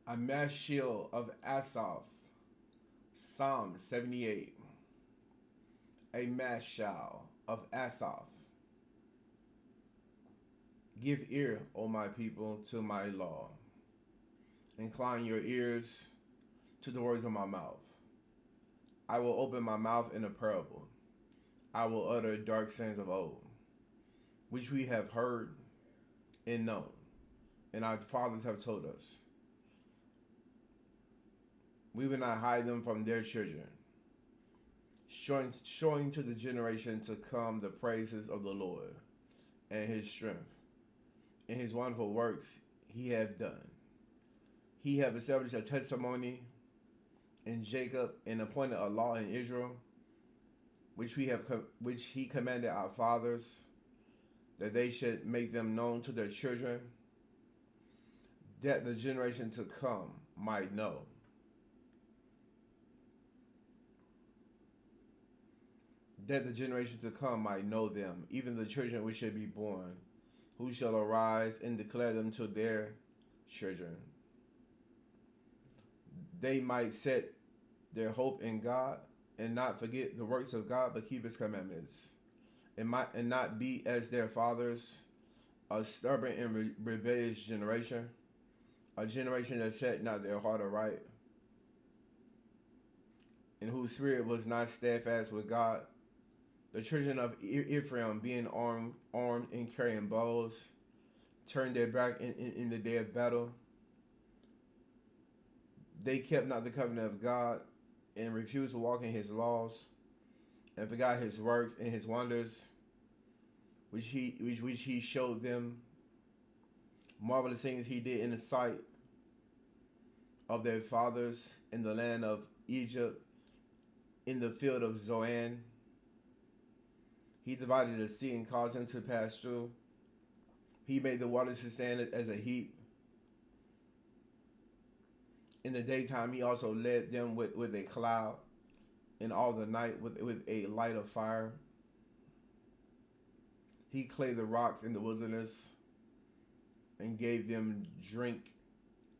A mass shield of Asaph. Psalm 78. A mass shout of Asaph. Give ear, O my people, to my law. Incline your ears to the words of my mouth. I will open my mouth in a parable. I will utter dark sayings of old, which we have heard and known, and our fathers have told us. We will not hide them from their children, showing to the generation to come the praises of the Lord and his strength, and his wonderful works he hath done. He hath established a testimony in Jacob and appointed a law in Israel, which he commanded our fathers, that they should make them known to their children, that the generation to come might know. That the generation to come might know them, even the children which should be born, who shall arise and declare them to their children. They might set their hope in God and not forget the works of God, but keep his commandments, and not be as their fathers, a stubborn and rebellious generation, a generation that set not their heart aright, and whose spirit was not steadfast with God. The children of Ephraim, being armed and carrying bows, turned their back in the day of battle. They kept not the covenant of God, and refused to walk in his laws, and forgot his works and his wonders, which he showed them, marvelous things he did in the sight of their fathers in the land of Egypt, in the field of Zoan. He divided the sea and caused them to pass through. He made the waters to stand as a heap. In the daytime he also led them with a cloud, and all the night with a light of fire. He clave the rocks in the wilderness, and gave them drink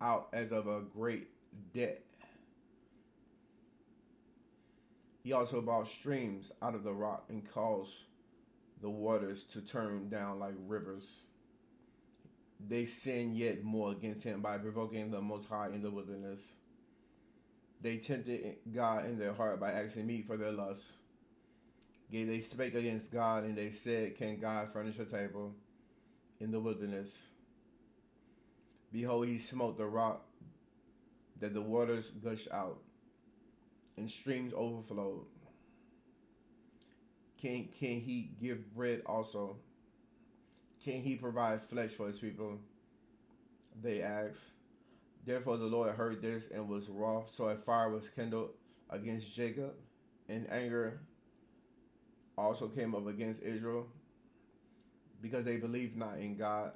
out as of a great debt. He also brought streams out of the rock, and caused the waters to turn down like rivers. They sinned yet more against him by provoking the Most High in the wilderness. They tempted God in their heart by asking meat for their lust. Yea, they spake against God, and they said, can God furnish a table in the wilderness? Behold, he smote the rock, that the waters gushed out, and streams overflowed. Can he give bread also? Can he provide flesh for his people? They asked. Therefore the Lord heard this and was wroth. So a fire was kindled against Jacob, and anger also came up against Israel, because they believed not in God,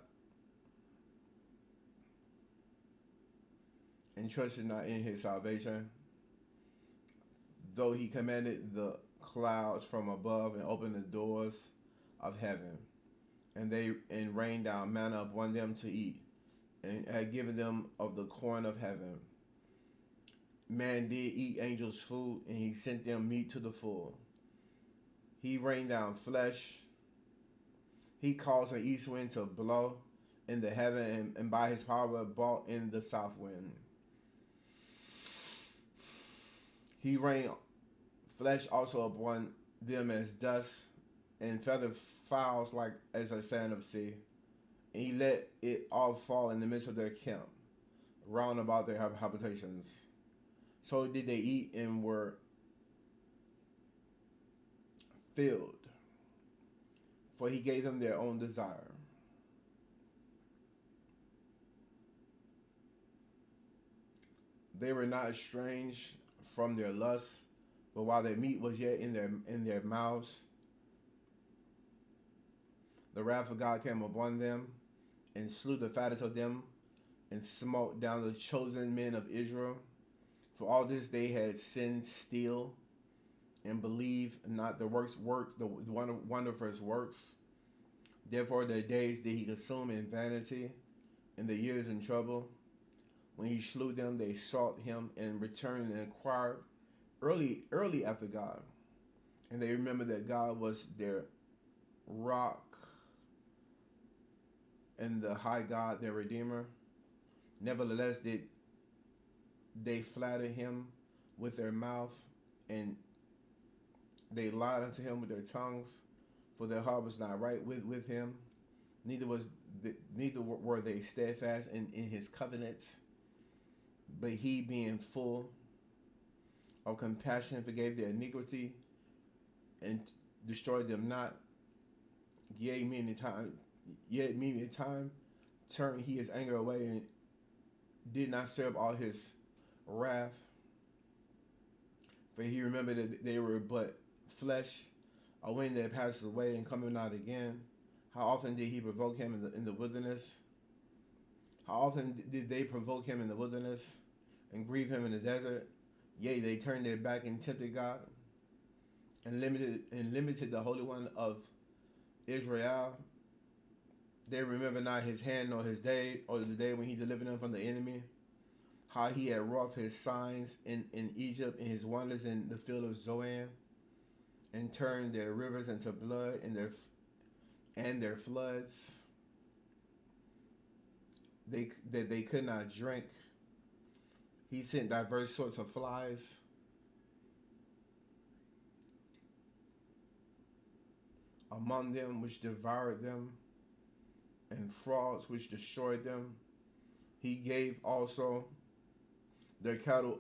and trusted not in his salvation. Though he commanded the clouds from above, and opened the doors of heaven, and rained down manna upon them to eat, and had given them of the corn of heaven. Man did eat angels' food, and he sent them meat to the full. He rained down flesh. He caused an east wind to blow in the heaven, and by his power brought in the south wind. He rained flesh also upon them as dust, and feathered fowls like as a sand of sea. And he let it all fall in the midst of their camp, round about their habitations. So did they eat and were filled, for he gave them their own desire. They were not estranged from their lusts, but while their meat was yet in their mouths, the wrath of God came upon them, and slew the fattest of them, and smote down the chosen men of Israel. For all this they had sinned still, and believed not the wonderful works. Therefore their days did he consume in vanity, and the years in trouble. When he slew them, they sought him and returned and inquired early after God. And they remembered that God was their rock and the high God, their Redeemer. Nevertheless, they flattered him with their mouth, and they lied unto him with their tongues, for their heart was not right with him. Neither were they steadfast in his covenants. But he, being full of compassion, forgave their iniquity and destroyed them not. Yet many time turned he his anger away and did not stir up all his wrath. For he remembered that they were but flesh, a wind that passes away and coming not again. How often did he provoke him in the wilderness? How often did they provoke him in the wilderness and grieve him in the desert? Yea, they turned their back and tempted God and limited the Holy One of Israel. They remember not his hand nor his day, or the day when he delivered them from the enemy. How he had wrought his signs in Egypt, and his wonders in the field of Zoan, and turned their rivers into blood and their floods that they could not drink. He sent diverse sorts of flies, among them which devoured them, and frogs which destroyed them. He gave also their cattle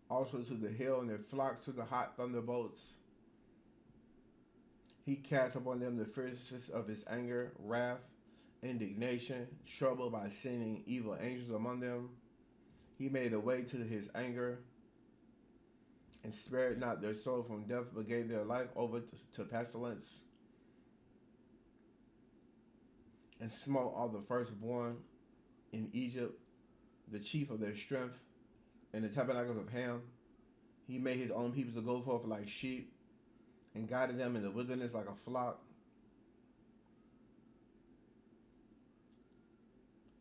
also to the hill, and their flocks to the hot thunderbolts. He cast upon them the fierceness of his anger, wrath, indignation, trouble by sending evil angels among them. He made a way to his anger, and spared not their soul from death, but gave their life over to pestilence, and smote all the firstborn in Egypt, the chief of their strength, in the tabernacles of Ham. He made his own people to go forth like sheep, and guided them in the wilderness like a flock.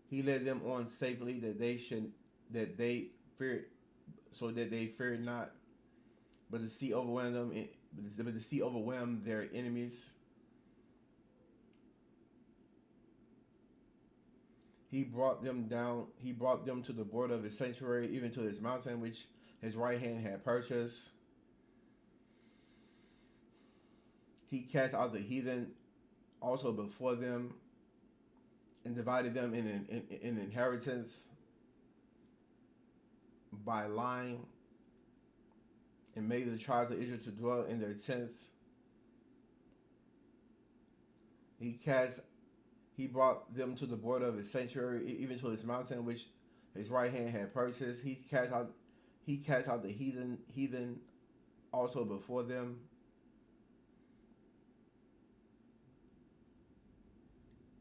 He led them on safely that they feared not, but the sea overwhelmed them. But the sea overwhelmed their enemies. He brought them to the border of his sanctuary, even to his mountain, which his right hand had purchased. He cast out the heathen also before them, and divided them in inheritance by line, and made the tribes of Israel to dwell in their tents. He brought them to the border of his sanctuary, even to his mountain, which his right hand had purchased. He cast out the heathen also before them.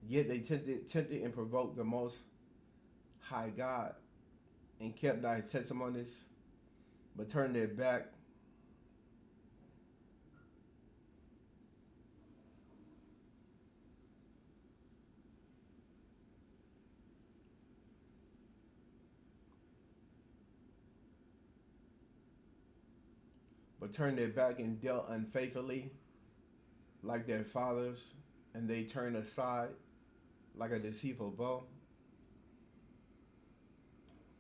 Yet they tempted and provoked the Most High God, and kept not his testimonies, but turned their back. And dealt unfaithfully like their fathers, and they turned aside like a deceitful bow.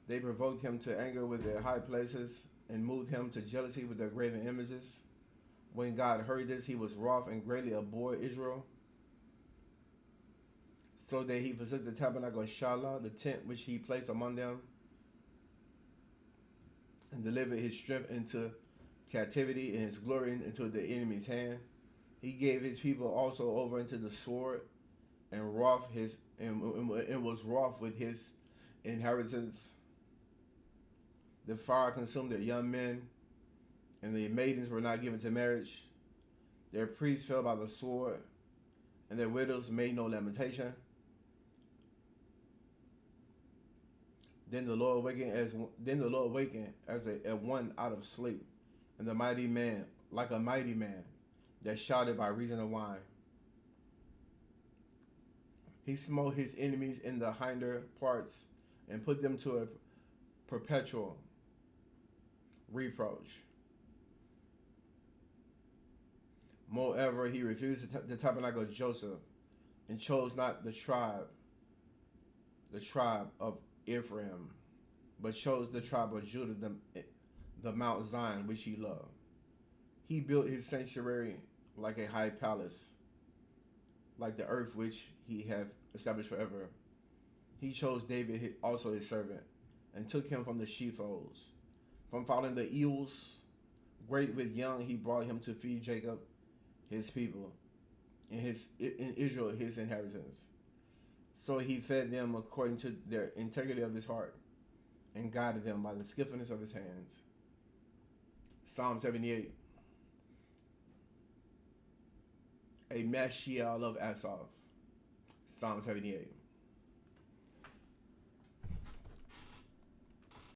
They provoked him to anger with their high places, and moved him to jealousy with their graven images. When God heard this, he was wroth and greatly abhorred Israel, so that he forsook the tabernacle of Shiloh, the tent which he placed among them, and delivered his strength into captivity, and his glory into the enemy's hand. He gave his people also over into the sword, and was wroth with his inheritance. The fire consumed their young men, and their maidens were not given to marriage. Their priests fell by the sword, and their widows made no lamentation. Then the Lord awakened as a one out of sleep, and the mighty man, like a mighty man, that shouted by reason of wine. He smote his enemies in the hinder parts and put them to a perpetual reproach. Moreover, he refused the tabernacle of Joseph and chose not the tribe of Ephraim, but chose the tribe of Judah, the Mount Zion, which he loved. He built his sanctuary like a high palace, like the earth which he hath established forever. He chose David also his servant, and took him from the sheepfolds. From following the eels, great with young, he brought him to feed Jacob, his people, and in Israel his inheritance. So he fed them according to their integrity of his heart, and guided them by the skillfulness of his hands. Psalm 78. A Mashiach of Asaph. Psalm 78.